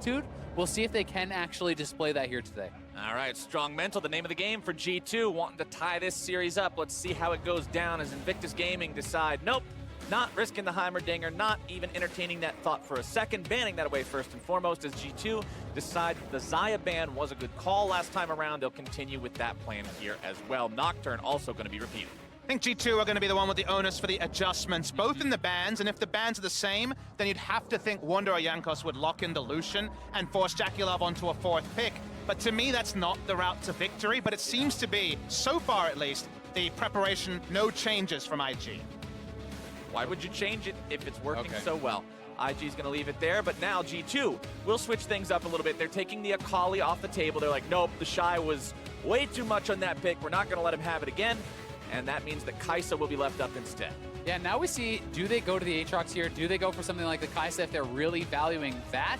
Dude, we'll see if they can actually display that here today. All right, strong mental, the name of the game for G2, wanting to tie this series up. Let's see how it goes down as Invictus Gaming decide, nope, not risking the Heimerdinger, not even entertaining that thought for a second, banning that away first and foremost as G2 decide the Xayah ban was a good call last time around. They'll continue with that plan here as well. Nocturne also going to be repeated. I think G2 are going to be the one with the onus for the adjustments, both in the bans, and if the bans are the same, then you'd have to think Wunder or Jankos would lock into Lucian and force JackeyLove onto a fourth pick. But to me, that's not the route to victory, but it seems to be, so far at least, the preparation, no changes from IG. Why would you change it if it's working so well? IG's going to leave it there, but now G2 will switch things up a little bit. They're taking the Akali off the table. They're like, nope, the Shy was way too much on that pick. We're not going to let him have it again. And that means that Kai'Sa will be left up instead. Yeah, now we see, do they go to the Aatrox here? Do they go for something like the Kai'Sa if they're really valuing that?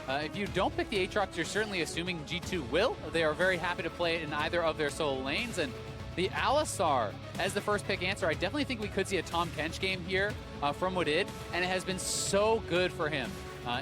If you don't pick the Aatrox, you're certainly assuming G2 will. They are very happy to play it in either of their solo lanes. And the Alistar as the first pick answer, I definitely think we could see a Tahm Kench game here from Wadid, and it has been so good for him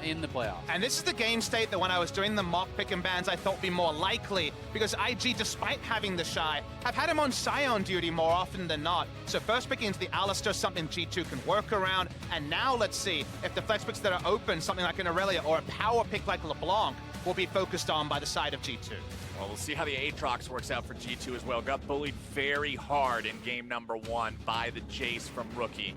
in the playoffs. And this is the game state that when I was doing the mock pick and bans, I thought would be more likely, because IG, despite having the Shy, have had him on Sion duty more often than not. So first picking into the Alistar, something G2 can work around, and now let's see if the flex picks that are open, something like an Aurelia or a power pick like LeBlanc, will be focused on by the side of G2. Well, we'll see how the Aatrox works out for G2 as well. Got bullied very hard in game number 1 by the Jace from Rookie.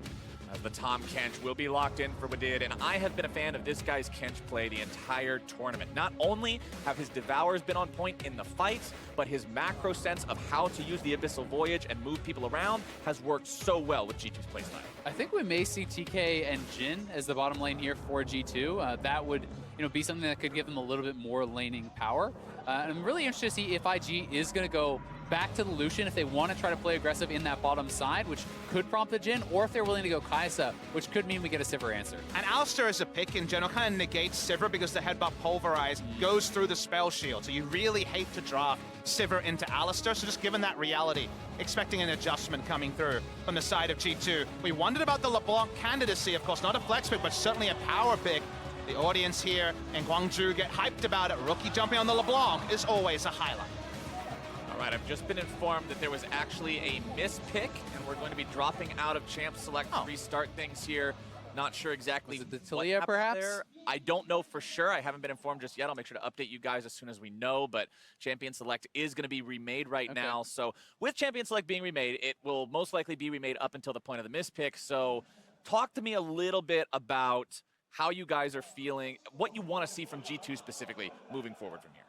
The Tahm Kench will be locked in for Wadid, and I have been a fan of this guy's Kench play the entire tournament. Not only have his Devours been on point in the fights, but his macro sense of how to use the Abyssal Voyage and move people around has worked so well with G2's playstyle. I think we may see TK and Jhin as the bottom lane here for G2. That would be something that could give them a little bit more laning power. And I'm really interested to see if IG is going to go back to the Lucian if they want to try to play aggressive in that bottom side, which could prompt the Jhin, or if they're willing to go Kai'Sa, which could mean we get a Sivir answer. And Alistar as a pick in general kind of negates Sivir because the Headbutt Pulverize goes through the spell shield, so you really hate to draft Sivir into Alistar, so just given that reality, expecting an adjustment coming through from the side of G2. We wondered about the LeBlanc candidacy, of course, not a flex pick, but certainly a power pick. The audience here in Gwangju get hyped about it. Rookie jumping on the LeBlanc is always a highlight. All right, I've just been informed that there was actually a mispick, and we're going to be dropping out of Champ Select to restart things here. Not sure exactly was it the what Taliyah, perhaps? There. I don't know for sure. I haven't been informed just yet. I'll make sure to update you guys as soon as we know, but Champion Select is going to be remade right now. So with Champion Select being remade, it will most likely be remade up until the point of the mispick. So talk to me a little bit about how you guys are feeling, what you want to see from G2 specifically moving forward from here.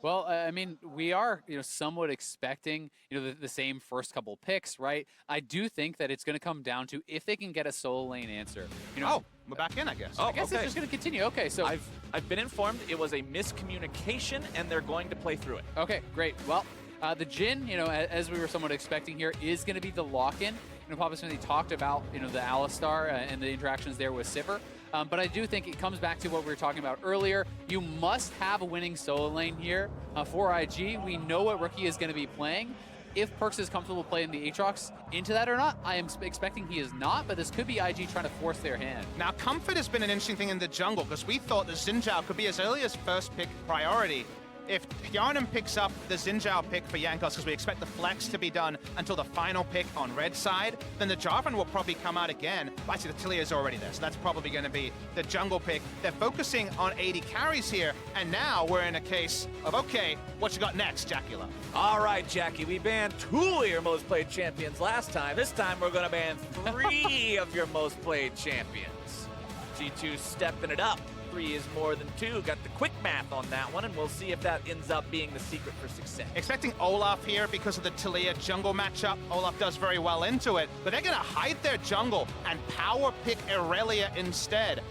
Well, I mean, we are, somewhat expecting, the same first couple picks, right? I do think that it's going to come down to if they can get a solo lane answer. We're back in, I guess. I guess it's just going to continue. Okay, so I've been informed it was a miscommunication, and they're going to play through it. Okay, great. Well, the Jhin, as we were somewhat expecting here, is going to be the lock-in. Papa Smithy talked about, the Alistar and the interactions there with Sivir. But I do think it comes back to what we were talking about earlier. You must have a winning solo lane here for IG. We know what Rookie is going to be playing. If Perkz is comfortable playing the Aatrox into that or not, I am expecting he is not, but this could be IG trying to force their hand. Now, comfort has been an interesting thing in the jungle, because we thought the Xin Zhao could be as early as first pick priority. If Yarnum picks up the Xin Zhao pick for Jankos, because we expect the flex to be done until the final pick on red side, then the Jarvan will probably come out again. Actually, the Taliyah is already there, so that's probably going to be the jungle pick. They're focusing on 80 carries here, and now we're in a case of, okay, what you got next, JackeyLove? All right, Jackie, we banned 2 of your most played champions last time. This time we're going to ban 3 of your most played champions. G2 stepping it up. 3 is more than 2. Got the quick math on that one, and we'll see if that ends up being the secret for success. Expecting Olaf here because of the Taliyah jungle matchup. Olaf does very well into it, but they're going to hide their jungle and power pick Aurelia instead.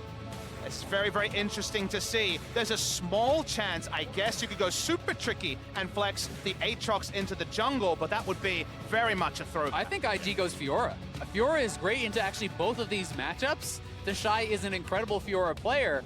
It's very, very interesting to see. There's a small chance, I guess, you could go super tricky and flex the Aatrox into the jungle, but that would be very much a throw. I think IG goes Fiora. Fiora is great into actually both of these matchups. The Shy is an incredible Fiora player.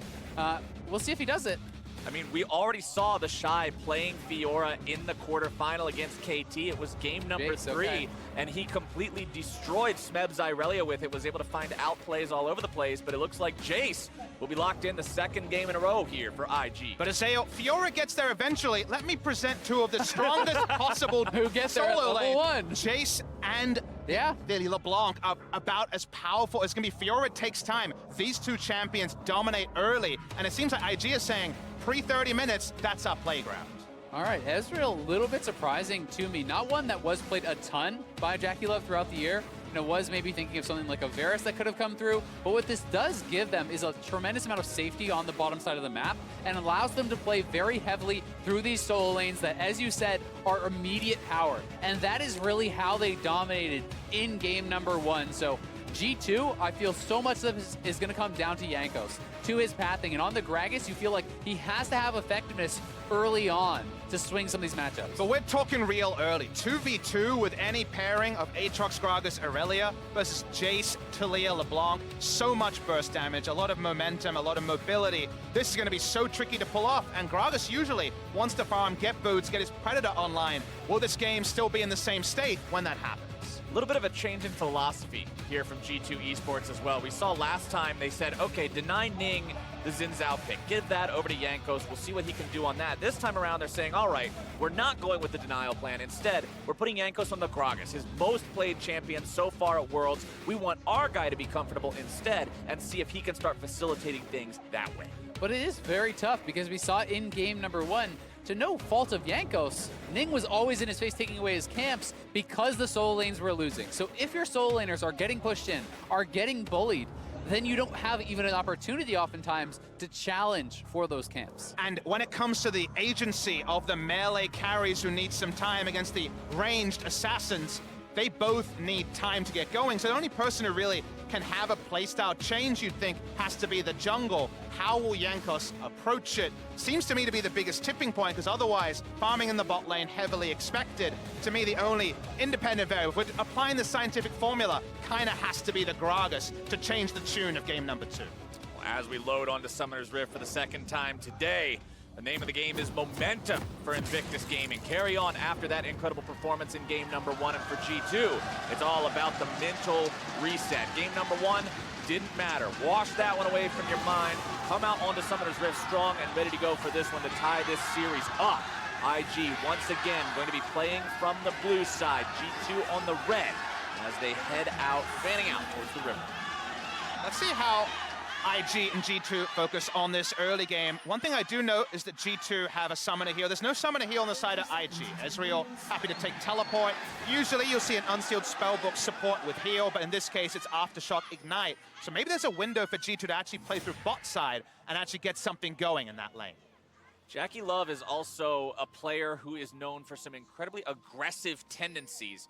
We'll see if he does it. I mean, we already saw the Shy playing Fiora in the quarterfinal against KT. It was game number Jace, 3, okay. and he completely destroyed Smeb's Irelia with it, was able to find outplays all over the place, but it looks like Jace will be locked in the second game in a row here for IG. But Azeo, Fiora gets there eventually. Let me present two of the strongest possible Who gets there at solo level lane. 1? Jace and Yeah. Lily LeBlanc are about as powerful as can be. Fiora takes time. These two champions dominate early, and it seems like IG is saying, pre-30 minutes, that's our playground. All right, Ezreal, a little bit surprising to me. Not one that was played a ton by Jackie Love throughout the year. Was maybe thinking of something like a Varus that could have come through. But what this does give them is a tremendous amount of safety on the bottom side of the map and allows them to play very heavily through these solo lanes that, as you said, are immediate power. And that is really how they dominated in game number 1. So G2, I feel so much of this is going to come down to Jankos, to his pathing. And on the Gragas, you feel like he has to have effectiveness early on to swing some of these matchups. But we're talking real early. 2v2 with any pairing of Aatrox, Gragas, Irelia versus Jace, Talia, LeBlanc. So much burst damage, a lot of momentum, a lot of mobility. This is going to be so tricky to pull off. And Gragas usually wants to farm, get boots, get his Predator online. Will this game still be in the same state when that happens? A little bit of a change in philosophy here from G2 Esports as well. We saw last time they said, okay, deny Ning the Xin Zhao pick. Give that over to Jankos. We'll see what he can do on that. This time around, they're saying, all right, we're not going with the denial plan. Instead, we're putting Jankos on the Gragas, his most played champion so far at Worlds. We want our guy to be comfortable instead and see if he can start facilitating things that way. But it is very tough because we saw in game number 1, to no fault of Jankos, Ning was always in his face taking away his camps because the solo lanes were losing. So if your solo laners are getting pushed in, are getting bullied, then you don't have even an opportunity oftentimes to challenge for those camps. And when it comes to the agency of the melee carries who need some time against the ranged assassins, they both need time to get going. So the only person who really can have a playstyle change, you'd think, has to be the jungle. How will Jankos approach it? Seems to me to be the biggest tipping point, because otherwise, farming in the bot lane heavily expected. To me, the only independent variable, if we're applying the scientific formula, kind of has to be the Gragas to change the tune of game number 2. As we load onto Summoner's Rift for the second time today, the name of the game is Momentum for Invictus Gaming. Carry on after that incredible performance in game number 1, and for G2, it's all about the mental reset. Game number 1 didn't matter. Wash that one away from your mind. Come out onto Summoner's Rift strong and ready to go for this one to tie this series up. IG once again going to be playing from the blue side, G2 on the red as they head out, fanning out towards the river. Let's see how IG and G2 focus on this early game. One thing I do note is that G2 have a summoner heal. There's no summoner heal on the side of IG. Ezreal happy to take teleport. Usually you'll see an unsealed spellbook support with heal, but in this case it's Aftershock Ignite. So maybe there's a window for G2 to actually play through bot side and actually get something going in that lane. Jackie Love is also a player who is known for some incredibly aggressive tendencies.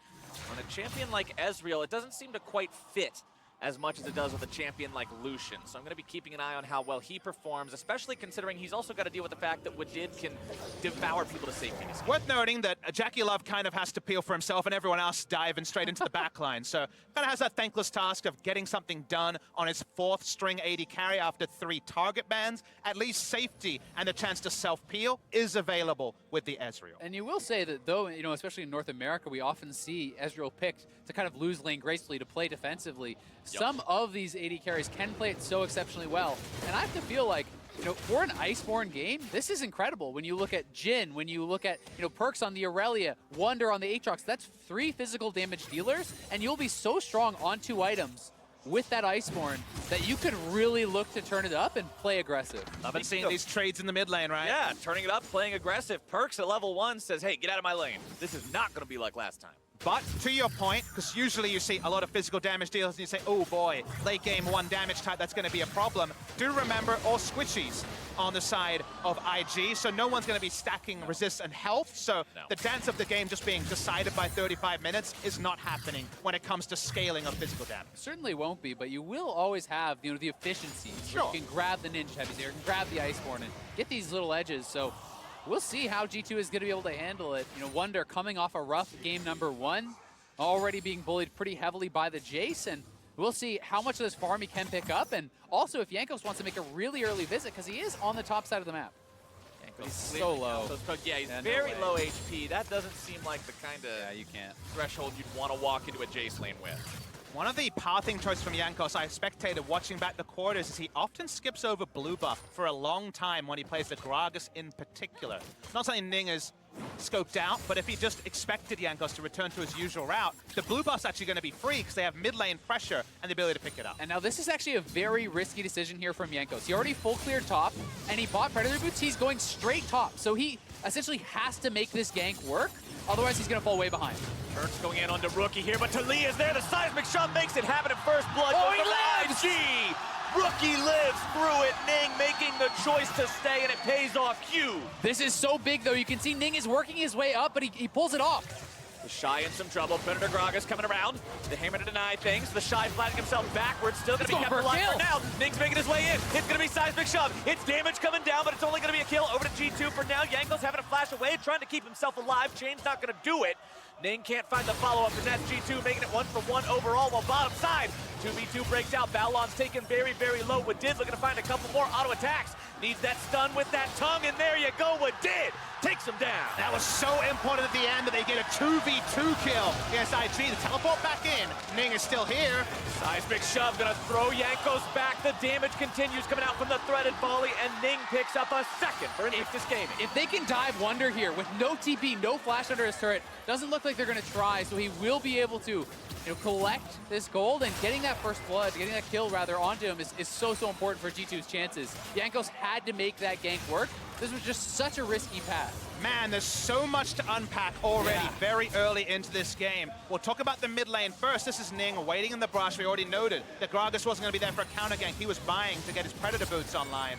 On a champion like Ezreal, it doesn't seem to quite fit as much as it does with a champion like Lucian. So I'm going to be keeping an eye on how well he performs, especially considering he's also got to deal with the fact that Wadid can devour people to safety. Worth noting that Jackie Love kind of has to peel for himself and everyone else diving straight into the backline. So kind of has that thankless task of getting something done on his 4th string AD carry after 3 target bans. At least safety and the chance to self-peel is available with the Ezreal. And you will say that though, especially in North America, we often see Ezreal picked to kind of lose lane gracefully, to play defensively. Yep. Some of these AD carries can play it so exceptionally well. And I have to feel like, for an Iceborne game, this is incredible. When you look at Jhin, when you look at, Perks on the Aurelia, Wonder on the Aatrox, that's 3 physical damage dealers, and you'll be so strong on 2 items with that Iceborne that you could really look to turn it up and play aggressive. I've been seeing these trades in the mid lane, right? Yeah, turning it up, playing aggressive. Perks at level 1 says, hey, get out of my lane. This is not going to be like last time. But to your point, because usually you see a lot of physical damage dealers and you say, oh boy, late game 1 damage type, that's going to be a problem. Do remember all squishies on the side of IG, so no one's going to be stacking resist and health. So the dance of the game just being decided by 35 minutes is not happening when it comes to scaling of physical damage. Certainly won't be, but you will always have, the efficiencies. Sure. You can grab the Ninja Heavies there, you can grab the Iceborne and get these little edges. So we'll see how G2 is going to be able to handle it. Wonder coming off a rough game number 1, already being bullied pretty heavily by the Jace, and we'll see how much of this farm he can pick up, and also if Jankos wants to make a really early visit, because he is on the top side of the map. He's so low. Yeah, he's Yeah, no very way. low HP. That doesn't seem like the kind Yeah, of you can't. threshold you'd want to walk into a Jace lane with. One of the pathing choices from Jankos I spectated watching back the quarters is he often skips over blue buff for a long time when he plays the Gragas in particular. Not something Ning has scoped out, but if he just expected Jankos to return to his usual route, the blue buff's actually going to be free because they have mid lane pressure and the ability to pick it up. And now this is actually a very risky decision here from Jankos. He already full cleared top, and he bought Predator Boots. He's going straight top, so he essentially has to make this gank work. Otherwise, he's going to fall way behind. Perks going in onto Rookie here, but Talia is there. The seismic shove makes it happen in first blood. Oh, Goes he for the lives! IG. Rookie lives through it. Ning making the choice to stay, and it pays off huge. This is so big, though. You can see Ning is working his way up, but he pulls it off. The Shy in some trouble. Predator Gragas coming around. The Hammer to deny things. The Shy flattening himself backwards. Still going to be It's kept going for a alive for kill. now. Ning's making his way in. It's going to be seismic shove. It's damage coming down, but it's only going to be a kill. Over to G2 for now. Jankos having to flash away, trying to keep himself alive. Chain's not going to do it. Ning can't find the follow-up, and that's G2 making it 1-for-1 overall, while bottom side, 2v2 breaks out. Balon's taken very, very low. Wadid looking to find a couple more auto attacks. Needs that stun with that tongue, and there you go. Wadid takes him down. That was so important at the end that they get a 2v2 kill against IG. The teleport back in. Ning is still here. Seismic shove gonna throw Jankos back. The damage continues coming out from the threaded volley, and Ning picks up a second for Invictus Gaming. If they can dive Wonder here with no TP, no flash under his turret, doesn't look like they're going to try, so he will be able to collect this gold, and getting that first blood, getting that kill rather onto him is so important for G2's chances. Jankos had to make that gank work. This was just such a risky path. Man, there's so much to unpack already Yeah. very early into this game. We'll talk about the mid lane first. This is Ning waiting in the brush. We already noted that Gragas wasn't going to be there for a counter gank. He was buying to get his Predator Boots online.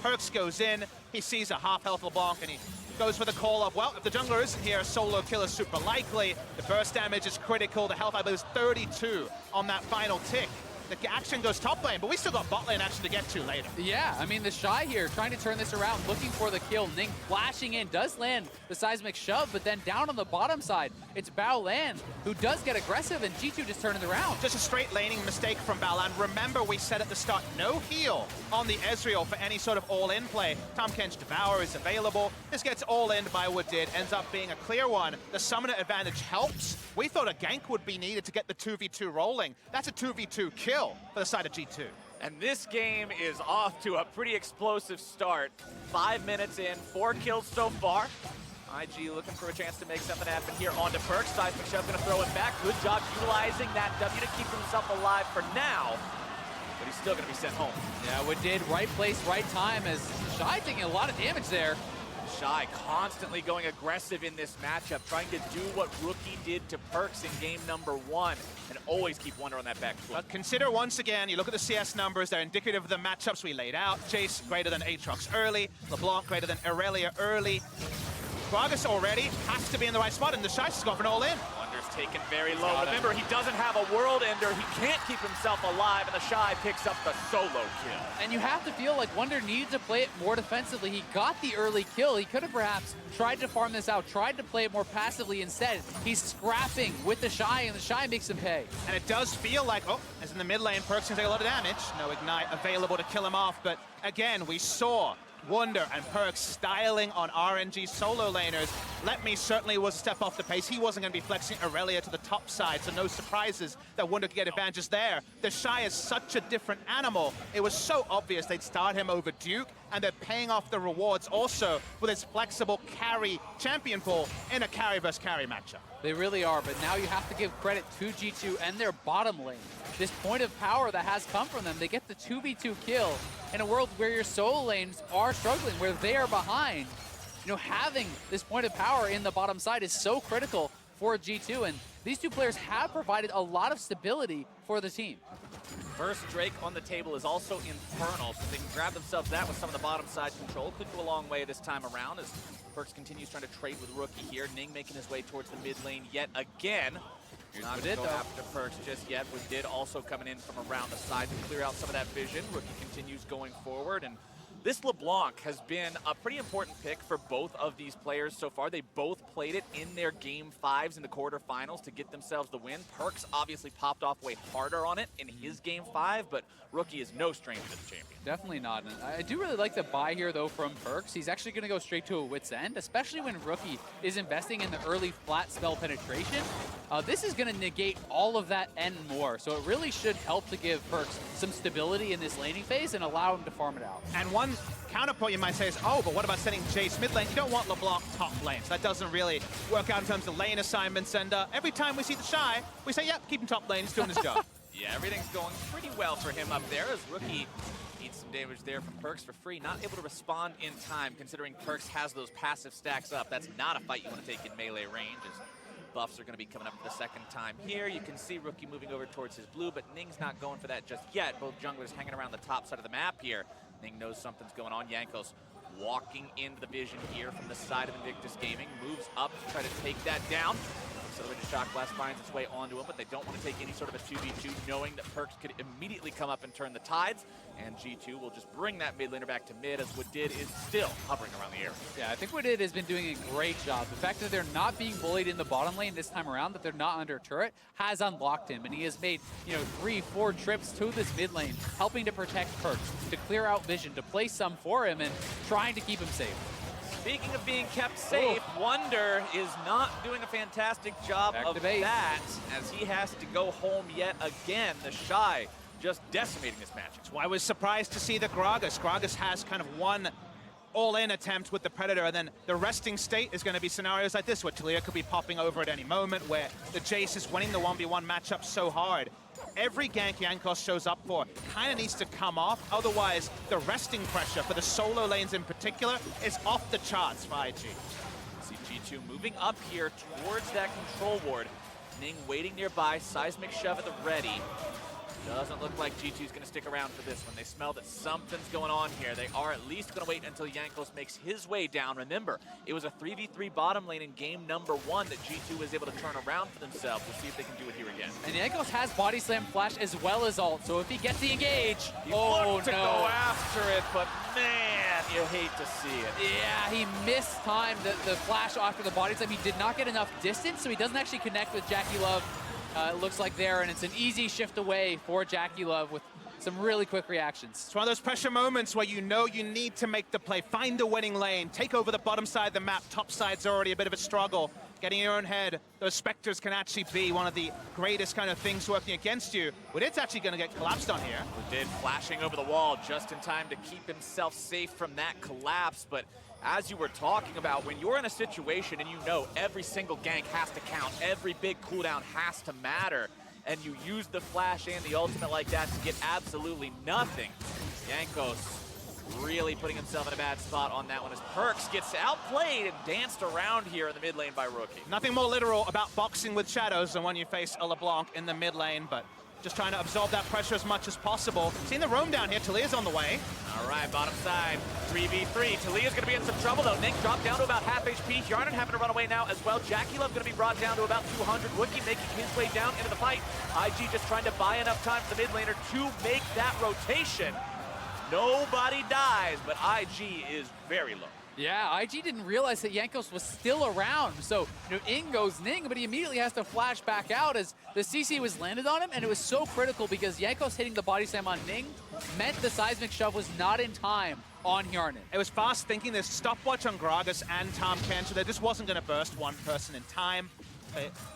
Perks goes in. He sees a half health LeBlanc, and he goes for the call of, well, if the jungler isn't here, a solo kill is super likely. The burst damage is critical. The health, I believe, is 32 on that final tick. The action goes top lane, but we still got bot lane action to get to later. Yeah, I mean, the Shy here trying to turn this around, looking for the kill. Ning flashing in, does land the seismic shove, but then down on the bottom side, it's Bao Lan who does get aggressive, and G2 just turning it around. Just a straight laning mistake from Balan. Remember, we said at the start, no heal on the Ezreal for any sort of all-in play. Tahm Kench Devour is available. This gets all-in by Wadid, ends up being a clear one. The summoner advantage helps. We thought a gank would be needed to get the 2v2 rolling. That's a 2v2 kill for the side of G2. And this game is off to a pretty explosive start. 5 minutes in, 4 kills so far. IG looking for a chance to make something happen here onto Perks. Seismic Shove gonna throw it back. Good job utilizing that W to keep himself alive for now. But he's still gonna be sent home. Yeah, Wadid, right place, right time, as Shy taking a lot of damage there. Shy constantly going aggressive in this matchup, trying to do what Rookie did to Perks in game number 1, and always keep Wonder on that back foot. But consider once again, you look at the CS numbers, they're indicative of the matchups we laid out. Jace greater than Aatrox early, LeBlanc greater than Aurelia early. Gragas already has to be in the right spot, and the Shy's has gone for an all-in. Wonder's taken very low. Got it. Remember, he doesn't have a World Ender. He can't keep himself alive, and the Shy picks up the solo kill. And you have to feel like Wonder needed to play it more defensively. He got the early kill. He could have perhaps tried to farm this out, tried to play it more passively. Instead, he's scrapping with the Shy, and the Shy makes him pay. And it does feel like, oh, as in the mid lane, Perk's gonna take a lot of damage. No Ignite available to kill him off, but again, we saw Wonder and Perks styling on RNG solo laners. Let Me certainly was a step off the pace. He wasn't going to be flexing Aurelia to the top side, so no surprises that Wonder could get advantages there. The Shy is such a different animal. It was so obvious they'd start him over Duke, and they're paying off the rewards also with his flexible carry champion pool in a carry versus carry matchup. They really are, but now you have to give credit to G2 and their bottom lane. This point of power that has come from them, they get the 2v2 kill in a world where your solo lanes are struggling, where they are behind. You know, having this point of power in the bottom side is so critical for G2, and these two players have provided a lot of stability for the team. First Drake on the table is also Infernal, so they can grab themselves that with some of the bottom side control. Could go a long way this time around as Perks continues trying to trade with Rookie here. Ning making his way towards the mid lane yet again. Not going to go after Perks just yet. Wadid also coming in from around the side to clear out some of that vision. Rookie continues going forward, and this LeBlanc has been a pretty important pick for both of these players so far. They both played it in their game 5s in the quarterfinals to get themselves the win. Perks obviously popped off way harder on it in his game 5, but Rookie is no stranger to the champion. Definitely not. And I do really like the buy here, though, from Perks. He's actually going to go straight to a Wit's End, especially when Rookie is investing in the early flat spell penetration. This is going to negate all of that and more, so it really should help to give Perks some stability in this laning phase and allow him to farm it out. And one counterpoint you might say is, oh, but what about sending Jace mid lane? You don't want LeBlanc top lane, so that doesn't really work out in terms of lane assignments. And every time we see the Shy, we say, yep, keep him top lane, he's doing his job. Yeah, everything's going pretty well for him up there as Rookie eats some damage there from Perks for free. Not able to respond in time considering Perks has those passive stacks up. That's not a fight you want to take in melee range as buffs are going to be coming up for the second time here. You can see Rookie moving over towards his blue, but Ning's not going for that just yet. Both junglers hanging around the top side of the map here. Ning knows something's going on. Jankos walking into the vision here from the side of Invictus Gaming. Moves up to try to take that down. Accelerated Shock Blast finds its way onto him, but they don't want to take any sort of a 2v2, knowing that Perks could immediately come up and turn the tides, and G2 will just bring that mid laner back to mid, as Wadid is still hovering around the area. Yeah, I think Wadid has been doing a great job. The fact that they're not being bullied in the bottom lane this time around, that they're not under turret, has unlocked him, and he has made, 3-4 trips to this mid lane, helping to protect Perks, to clear out vision, to play some for him, and trying to keep him safe. Speaking of being kept safe, Wonder is not doing a fantastic job of that, as he has to go home yet again. The Shy just decimating this match. That's why I was surprised to see the Gragas. Gragas has kind of one all-in attempt with the Predator, and then the resting state is going to be scenarios like this, where Talia could be popping over at any moment, where the Jace is winning the 1v1 matchup so hard. Every gank Jankos shows up for kind of needs to come off, otherwise the resting pressure for the solo lanes in particular is off the charts for IG. See G2 moving up here towards that control ward. Ning waiting nearby, seismic shove at the ready. Doesn't look like G2's going to stick around for this one. They smell that something's going on here. They are at least going to wait until Jankos makes his way down. Remember, it was a 3v3 bottom lane in game number 1 that G2 was able to turn around for themselves. We'll see if they can do it here again. And Jankos has body slam flash as well as ult, so if he gets the engage, He looked to go after it, but man, you hate to see it. Yeah, he missed time the flash after the body slam. He did not get enough distance, so he doesn't actually connect with Jackie Love. It looks like there, and it's an easy shift away for Jackie Love with some really quick reactions. It's one of those pressure moments where you know you need to make the play, find the winning lane, take over the bottom side of the map. Top side's already a bit of a struggle. Getting in your own head, those Spectres can actually be one of the greatest kind of things working against you. It's actually going to get collapsed on here. Wadid flashing over the wall just in time to keep himself safe from that collapse, but as you were talking about, when you're in a situation and you know every single gank has to count, every big cooldown has to matter, and you use the flash and the ultimate like that to get absolutely nothing, Jankos really putting himself in a bad spot on that one as Perks gets outplayed and danced around here in the mid lane by Rookie. Nothing more literal about boxing with shadows than when you face a LeBlanc in the mid lane, but just trying to absorb that pressure as much as possible. Seeing the roam down here, Talia's on the way. All right, bottom side, 3v3. Talia's going to be in some trouble, though. Nick dropped down to about half HP. Hjarnan having to run away now as well. Jackie Love going to be brought down to about 200. Wookie making his way down into the fight. IG just trying to buy enough time for the mid laner to make that rotation. Nobody dies, but IG is very low. Yeah, IG didn't realize that Jankos was still around. So, in goes Ning, but he immediately has to flash back out as the CC was landed on him, and it was so critical because Jankos hitting the body slam on Ning meant the seismic shove was not in time on Hjarnan. It was fast thinking. There's stopwatch on Gragas and Tahm Kench, so they just wasn't going to burst one person in time.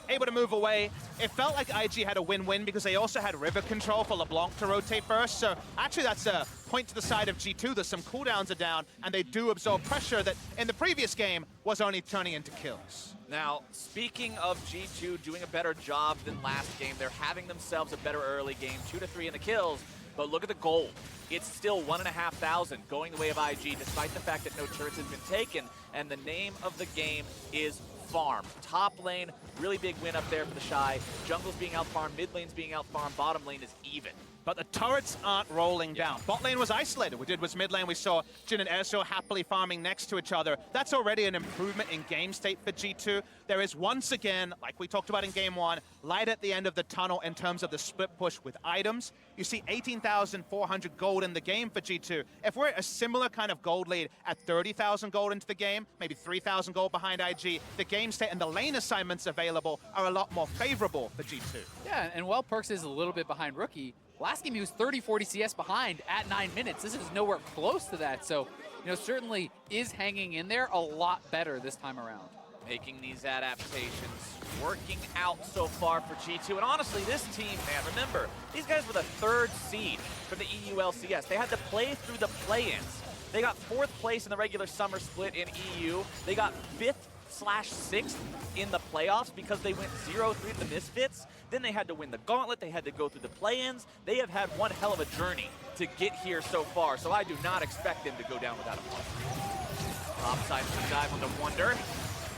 Able to move away. It felt like IG had a win-win because they also had river control for LeBlanc to rotate first. So actually that's a point to the side of G2 that some cooldowns are down and they do absorb pressure that in the previous game was only turning into kills. Now, speaking of G2 doing a better job than last game, they're having themselves a better early game, 2-3 in the kills, but look at the gold. It's still 1,500 going the way of IG despite the fact that no turrets have been taken, and the name of the game is farm. Top lane, really big win up there for the Shy. Jungle's being out-farmed, mid lane's being out-farmed, bottom lane is even. But the turrets aren't rolling down. Bot lane was isolated. We did was mid lane. We saw Jhin and Ezreal happily farming next to each other. That's already an improvement in game state for G2. There is once again, like we talked about in game 1, light at the end of the tunnel in terms of the split push with items. You see 18,400 gold in the game for G2. If we're at a similar kind of gold lead at 30,000 gold into the game, maybe 3,000 gold behind IG, the game state and the lane assignments available are a lot more favorable for G2. Yeah, and while Perks is a little bit behind Rookie, Last game he was 30-40 CS behind at 9 minutes. This is nowhere close to that. So, certainly is hanging in there a lot better this time around. Making these adaptations, working out so far for G2. And honestly, this team, man, remember, these guys were the 3rd seed from the EU LCS. They had to play through the play-ins. They got 4th place in the regular summer split in EU. They got 5th/6th in the playoffs because they went 0-3 to the Misfits. Then they had to win the gauntlet. They had to go through the play-ins. They have had one hell of a journey to get here so far. So I do not expect them to go down without a fight. Topside dive on the Wonder.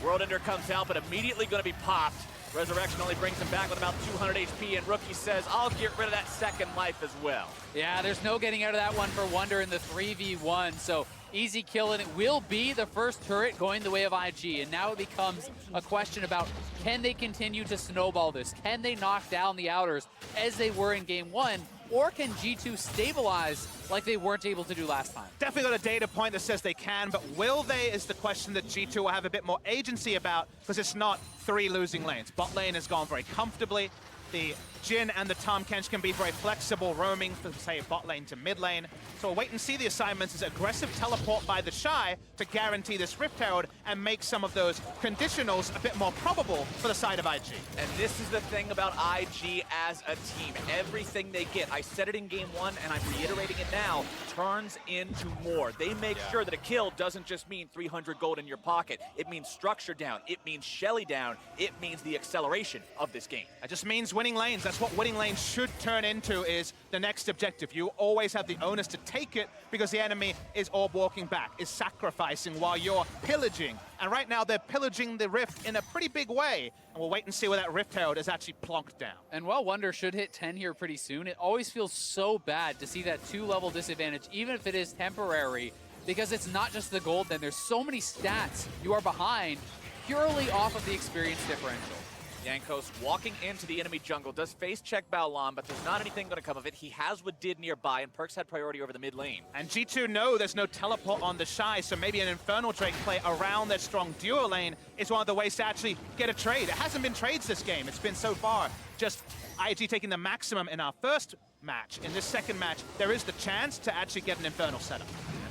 World Ender comes out, but immediately going to be popped. Resurrection only brings him back with about 200 HP, and Rookie says, I'll get rid of that second life as well. Yeah, there's no getting out of that one for Wonder in the 3v1, so easy kill, and it will be the first turret going the way of IG, and now it becomes a question about, can they continue to snowball this? Can they knock down the outers as they were in game 1? Or can G2 stabilize like they weren't able to do last time? Definitely got a data point that says they can, but will they is the question that G2 will have a bit more agency about, because it's not 3 losing lanes. Bot lane has gone very comfortably. The Jhin and the Tahm Kench can be very flexible, roaming from, say, bot lane to mid lane. So we'll wait and see the assignments as aggressive teleport by the Shy to guarantee this Rift Herald and make some of those conditionals a bit more probable for the side of IG. And this is the thing about IG as a team. Everything they get, I said it in game 1 and I'm reiterating it now, turns into more. They make sure that a kill doesn't just mean 300 gold in your pocket. It means structure down. It means Shelly down. It means the acceleration of this game. It just means winning lanes. That's what winning lanes should turn into, is the next objective. You always have the onus to take it because the enemy is all walking back, is sacrificing while you're pillaging. And right now they're pillaging the Rift in a pretty big way. And we'll wait and see where that Rift Herald is actually plonked down. And while Wonder should hit 10 here pretty soon, it always feels so bad to see that 2-level disadvantage, even if it is temporary, because it's not just the gold then. There's so many stats you are behind purely off of the experience differential. Jankos walking into the enemy jungle, does face check Baolan, but there's not anything going to come of it. He has what did nearby, and Perks had priority over the mid lane. And G2 know there's no teleport on the Shy, so maybe an Infernal Drake play around their strong duo lane is one of the ways to actually get a trade. It hasn't been trades this game. It's been so far just IG taking the maximum in our first match. In this second match, there is the chance to actually get an Infernal setup.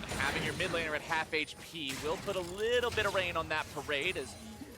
And having your mid laner at half HP will put a little bit of rain on that parade as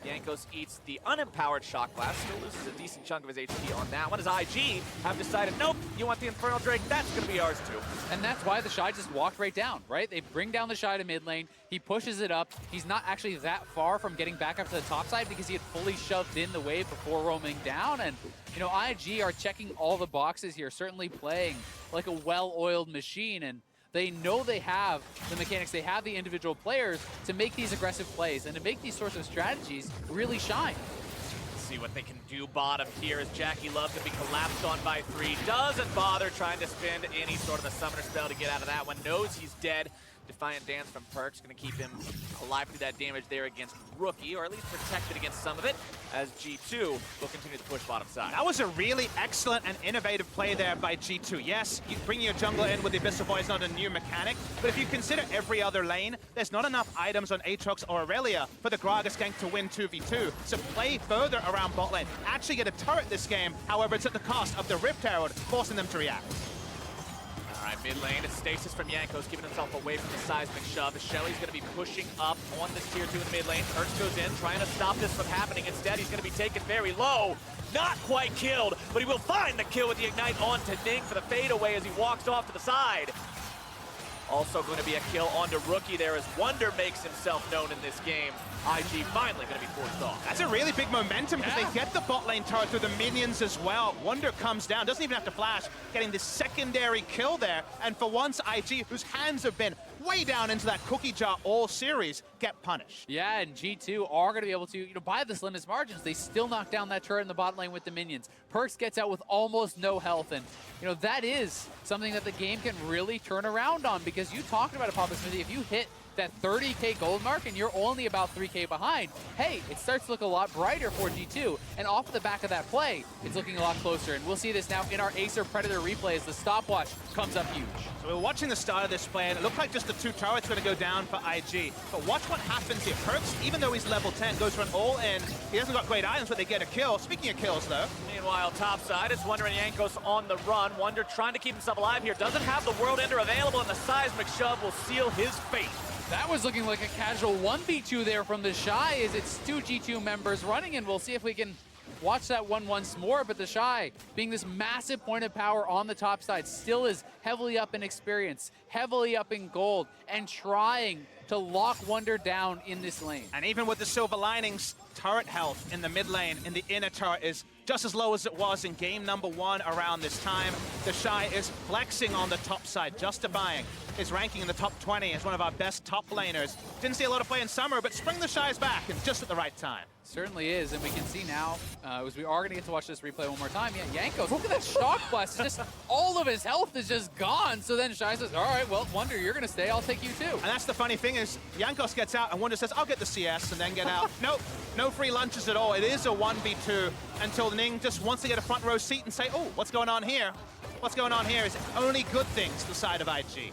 Jankos eats the unempowered Shock Blast, still loses a decent chunk of his HP on that one, as IG have decided, nope, you want the Infernal Drake, that's going to be ours too. And that's why the Shy just walked right down, right? They bring down the Shy to mid lane, he pushes it up, he's not actually that far from getting back up to the top side because he had fully shoved in the wave before roaming down, and IG are checking all the boxes here, certainly playing like a well-oiled machine, and they know they have the mechanics, they have the individual players to make these aggressive plays and to make these sorts of strategies really shine. Let's see what they can do bottom here as Jackie loves to be collapsed on by 3. Doesn't bother trying to spend any sort of a summoner spell to get out of that one. Knows he's dead. Defiant Dance from Perks, going to keep him alive through that damage there against Rookie, or at least protected against some of it, as G2 will continue to push bottom side. That was a really excellent and innovative play there by G2. Yes, you bring your jungler in with the Abyssal Void is not a new mechanic, but if you consider every other lane, there's not enough items on Aatrox or Aurelia for the Gragas gank to win 2v2. So play further around bot lane. Actually get a turret this game, however, it's at the cost of the Rift Herald, forcing them to react. All right, mid lane, it's Stasis from Jankos, giving himself away from the seismic shove. As Shelly's going to be pushing up on this tier 2 in the mid lane. Perks goes in, trying to stop this from happening. Instead, he's going to be taken very low. Not quite killed, but he will find the kill with the Ignite onto Ning for the fadeaway as he walks off to the side. Also going to be a kill onto Rookie there as Wonder makes himself known in this game. IG finally going to be forced off. That's a really big momentum because they get the bot lane turret through the minions as well. Wonder comes down, doesn't even have to flash, getting this secondary kill there. And for once, IG, whose hands have been way down into that cookie jar all series, get punished. Yeah, and G2 are going to be able to, by the slimmest margins, they still knock down that turret in the bot lane with the minions. Perks gets out with almost no health, and that is something that the game can really turn around on, because you talked about it, Papa Smithy. If you hit that 30K gold mark and you're only about 3K behind, hey, it starts to look a lot brighter for G2. And off the back of that play, it's looking a lot closer. And we'll see this now in our Acer Predator replays. The stopwatch comes up huge. So we're watching the start of this play, and it looked like just the 2 turrets going to go down for IG. But watch what happens here. Perks, even though he's level 10, goes for an all-in. He hasn't got great items, but they get a kill. Speaking of kills, though. Meanwhile, topside, it's Wonder and Jankos on the run. Wonder trying to keep himself alive here. Doesn't have the World Ender available, and the seismic shove will seal his fate. That was looking like a casual 1v2 there from the Shy, as it's 2 G2 members running, and we'll see if we can watch that one once more. But the Shy, being this massive point of power on the top side, still is heavily up in experience, heavily up in gold, and trying to lock Wonder down in this lane. And even with the silver linings, turret health in the mid lane, in the inner turret, is just as low as it was in game number 1 around this time. The Shy is flexing on the top side, justifying his ranking in the top 20 as one of our best top laners. Didn't see a lot of play in summer, but Spring the Shy is back, and just at the right time. Certainly is, and we can see now, as we are going to get to watch this replay one more time. Yeah, Jankos, look at that shock blast. It's just all of his health is just gone. So then Shy says, all right, well, Wonder, you're going to stay. I'll take you too. And that's the funny thing is, Jankos gets out, and Wonder says, I'll get the CS, and then get out. Nope, no free lunches at all. It is a 1v2 until Ning just wants to get a front row seat and say, oh, what's going on here? What's going on here is only good things the side of IG.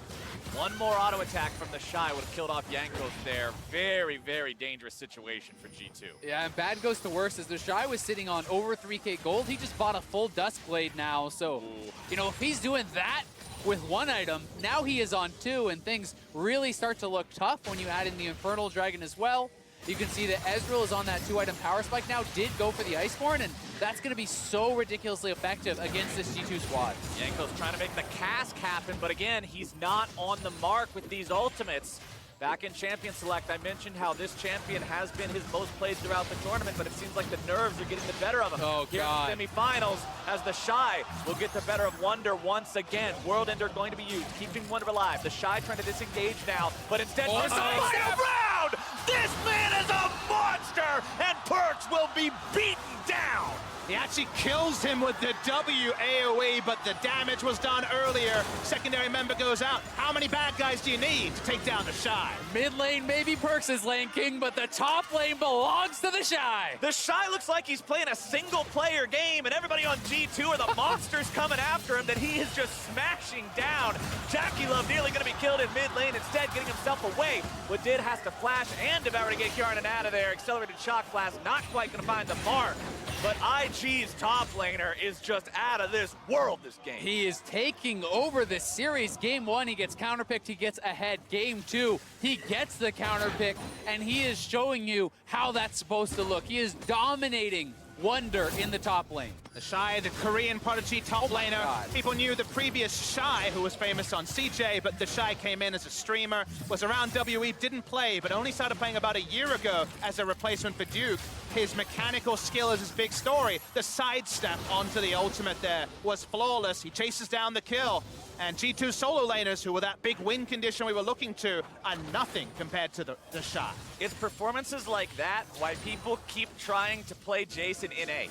One more auto attack from the Shy would have killed off Jankos there. Very, very dangerous situation for G2. Yeah, and bad goes to worse as the Shy was sitting on over 3K gold. He just bought a full Duskblade now. So, you know, if he's doing that with 1 item, now he is on 2, and things really start to look tough when you add in the Infernal Dragon as well. You can see that Ezreal is on that 2-item power spike now, did go for the Iceborne, and that's going to be so ridiculously effective against this G2 squad. Jankos trying to make the cask happen, but again, he's not on the mark with these ultimates. Back in Champion Select, I mentioned how this champion has been his most played throughout the tournament, but it seems like the nerves are getting the better of him. Oh, Here God. in the semifinals, as the Shy will get the better of Wonder once again. World Ender going to be used, keeping Wonder alive. The Shy trying to disengage now, but instead, Oh, the final round! This man is a monster, and Perks will be beaten down! He actually kills him with the W AoE, but the damage was done earlier. Secondary member goes out. How many bad guys do you need to take down the Shy? Mid lane, maybe Perks' lane king, but the top lane belongs to the Shy. The Shy looks like he's playing a single-player game, and everybody on G2 are the monsters coming after him that he is just smashing down. Jackie Love nearly going to be killed in mid lane, instead getting himself away. Wadid has to flash and Devour to get Kjarnan out of there. Accelerated Shock Blast, not quite going to find the mark. But IG's top laner is just out of this world this game. He is taking over this series. Game 1, he gets counterpicked, he gets ahead. Game 2, he gets the counterpick, and he is showing you how that's supposed to look. He is dominating Wonder in the top lane. The Shy, the Korean prodigy top laner. God. People knew the previous Shy, who was famous on CJ, but the Shy came in as a streamer, was around WE, didn't play, but only started playing about a year ago as a replacement for Duke. His mechanical skill is his big story. The sidestep onto the ultimate there was flawless. He chases down the kill. And G2 solo laners, who were that big win condition we were looking to, are nothing compared to the Shy. It's performances like that why people keep trying to play Jason in A.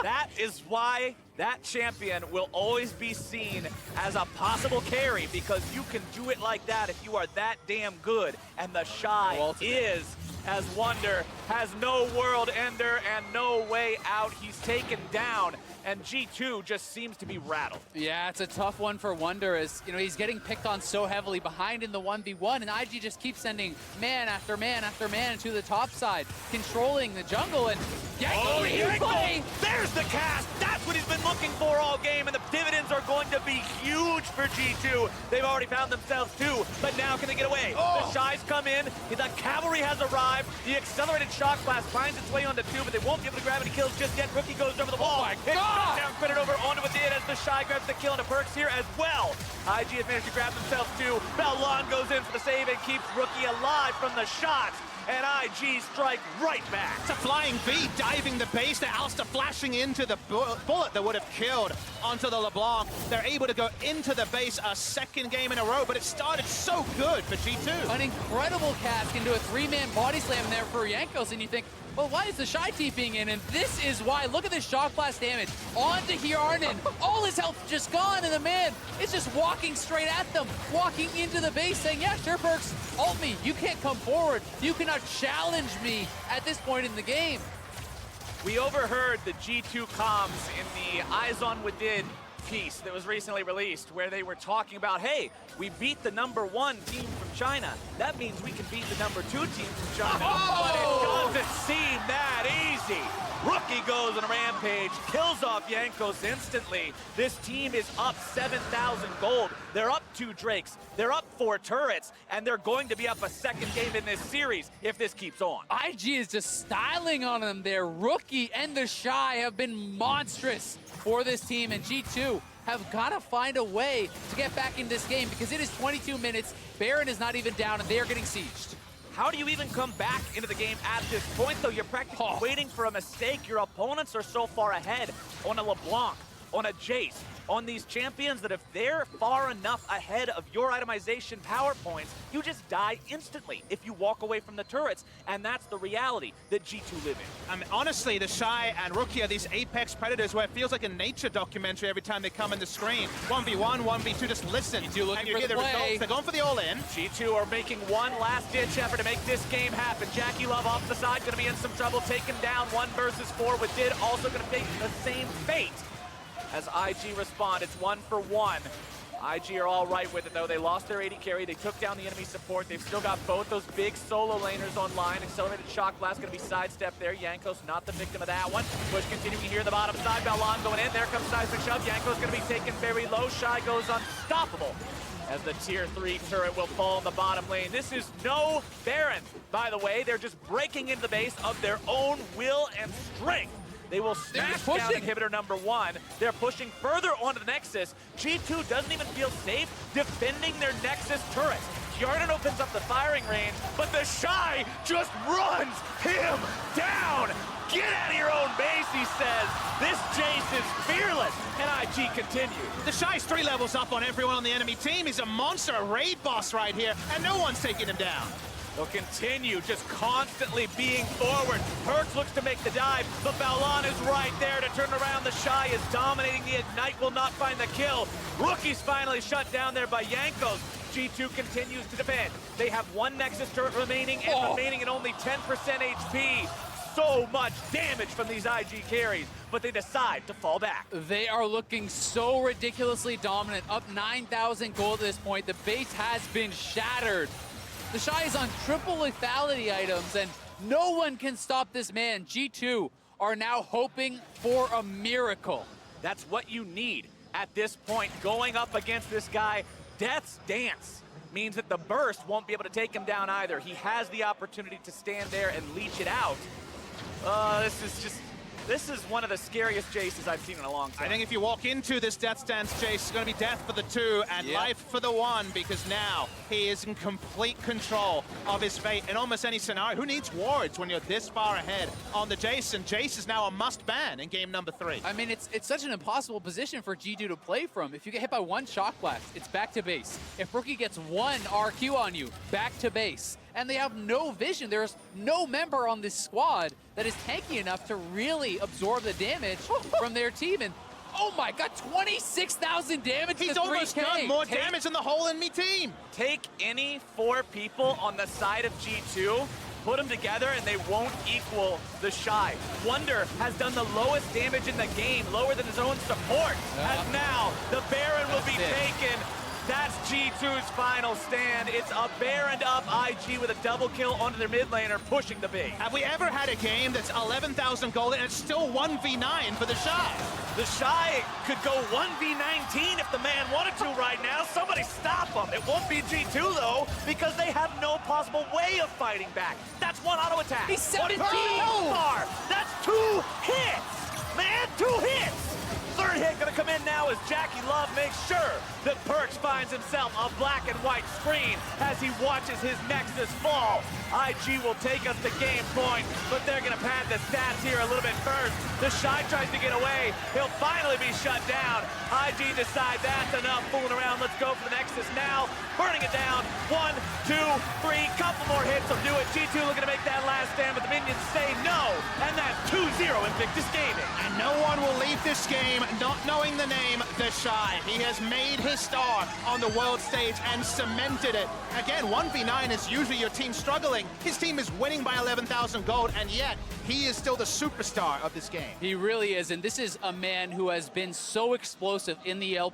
That is why that champion will always be seen as a possible carry, because you can do it like that if you are that damn good. And the Shy is, as Wonder has no world ender and no way out. He's taken down, and G2 just seems to be rattled. Yeah, it's a tough one for Wonder, as you know, he's getting picked on so heavily behind in the 1v1, and IG just keeps sending man after man after man to the top side, controlling the jungle, and Jankos! There's the cast! That's what he's been looking for all game, and the dividends are going to be huge for G2. They've already found themselves 2, but now can they get away? The Shies come in, the cavalry has arrived, the accelerated shock blast finds its way onto 2, but they won't be able to grab any kills just yet. Rookie goes over the wall. Oh my God! Down, put it over onto Wadid as the Shy grabs the kill into Perks here as well. IG has managed to grab themselves 2. Balon goes in for the save and keeps Rookie alive from the shots. And IG strike right back. It's a flying V diving the base. The Alster flashing into the bullet that would have killed onto the LeBlanc. They're able to go into the base a second game in a row, but it started so good for G2. An incredible cast into a 3-man body slam there for Jankos, and you think, well, why is the Shy TPing in? And this is why. Look at this shock blast damage onto Kjarnan. All his health just gone, and the man is just walking straight at them, walking into the base saying, yeah, sure, Perks, ult me. You can't come forward. You cannot challenge me at this point in the game. We overheard the G2 comms in the Eyes on Wadid piece that was recently released, where they were talking about, hey, we beat the #1 team from China. That means we can beat the #2 team from China. But it doesn't seem that easy. Rookie goes on a rampage, kills off Jankos instantly. This team is up 7,000 gold. They're up 2 Drakes. They're up 4 turrets, and they're going to be up a second game in this series if this keeps on. IG is just styling on them there. Rookie and the Shy have been monstrous for this team, and G2 have got to find a way to get back in this game because it is 22 minutes. Baron is not even down, and they are getting sieged. How do you even come back into the game at this point, though? You're practically waiting for a mistake. Your opponents are so far ahead on a LeBlanc, on a Jace, on these champions that if they're far enough ahead of your itemization power points, you just die instantly if you walk away from the turrets, and that's the reality that G2 live in. I mean, honestly, the Shy and Rookie are these apex predators where it feels like a nature documentary every time they come in the screen. 1v1, 1v2, just listen. G2 looking and you for hear the the play. results. They're going for the all-in. G2 are making one last-ditch effort to make this game happen. Jackie Love off the side, going to be in some trouble, taken down 1 versus 4. Wadid also going to face the same fate as IG respond. It's 1 for 1. IG are all right with it, though. They lost their AD carry. They took down the enemy support. They've still got both those big solo laners online. Accelerated shock blast going to be sidestepped there. Jankos not the victim of that one. Push continuing here in the bottom side. Balon going in. There comes seismic shove. Jankos going to be taken very low. Shy goes unstoppable as the tier 3 turret will fall in the bottom lane. This is no Baron, by the way. They're just breaking into the base of their own will and strength. They will smash down inhibitor #1. They're pushing further onto the Nexus. G2 doesn't even feel safe defending their Nexus turrets. Yarden opens up the firing range, but the Shy just runs him down. Get out of your own base, he says. This Jace is fearless, and IG continues. The Shy's 3 levels up on everyone on the enemy team. He's a monster, a raid boss right here, and no one's taking him down. They'll continue just constantly being forward. Perkz looks to make the dive, but Balon is right there to turn around. The Shy is dominating. The Ignite will not find the kill. Rookie's finally shut down there by Jankos. G2 continues to defend. They have 1 Nexus turret remaining and remaining at only 10% HP. So much damage from these IG carries, but they decide to fall back. They are looking so ridiculously dominant, up 9,000 gold at this point. The base has been shattered. The Shy is on triple lethality items, and no one can stop this man. G2 are now hoping for a miracle. That's what you need at this point. Going up against this guy, Death's Dance means that the burst won't be able to take him down either. He has the opportunity to stand there and leech it out. This is one of the scariest Jaces I've seen in a long time. I think if you walk into this Death Stance, Jace, it's going to be death for the 2 and life for the 1, because now he is in complete control of his fate in almost any scenario. Who needs wards when you're this far ahead on the Jace? And Jace is now a must-ban in game #3. I mean, it's such an impossible position for G2 to play from. If you get hit by 1 shock blast, it's back to base. If Rookie gets 1 RQ on you, back to base. And they have no vision. There's no member on this squad that is tanky enough to really absorb the damage from their team. And oh my god, 26,000 damage. He's to 3K. almost done more damage than the whole enemy team. Take any 4 people on the side of G2, put them together, and they won't equal the Shy. Wonder has done the lowest damage in the game, lower than his own support. As now, the Baron will be taken. That's G2's final stand. It's a Baron up IG with a double kill onto their mid laner, pushing the base. Have we ever had a game that's 11,000 gold and it's still 1v9 for the Shy? The Shy could go 1v19 if the man wanted to right now. Somebody stop him. It won't be G2 though, because they have no possible way of fighting back. That's 1 auto attack. He's 17! That's 2 hits! Man, 2 hits! 3rd hit gonna come in now as Jackie Love makes sure that Perkz finds himself a black and white screen as he watches his Nexus fall. IG will take us to game point, but they're gonna pad the stats here a little bit first. The Shy tries to get away. He'll finally be shut down. IG decide that's enough fooling around. Let's go for the Nexus now. Burning it down. 1, 2, 3. Couple more hits will do it. G2 looking to make that last stand, but the minions say no. And that's 2-0 Invictus Gaming. And no one will leave this this game, not knowing the name, The Shy. He has made his star on the world stage and cemented it. Again, 1v9 is usually your team struggling. His team is winning by 11,000 gold, and yet he is still the superstar of this game. He really is, and this is a man who has been so explosive in the LP.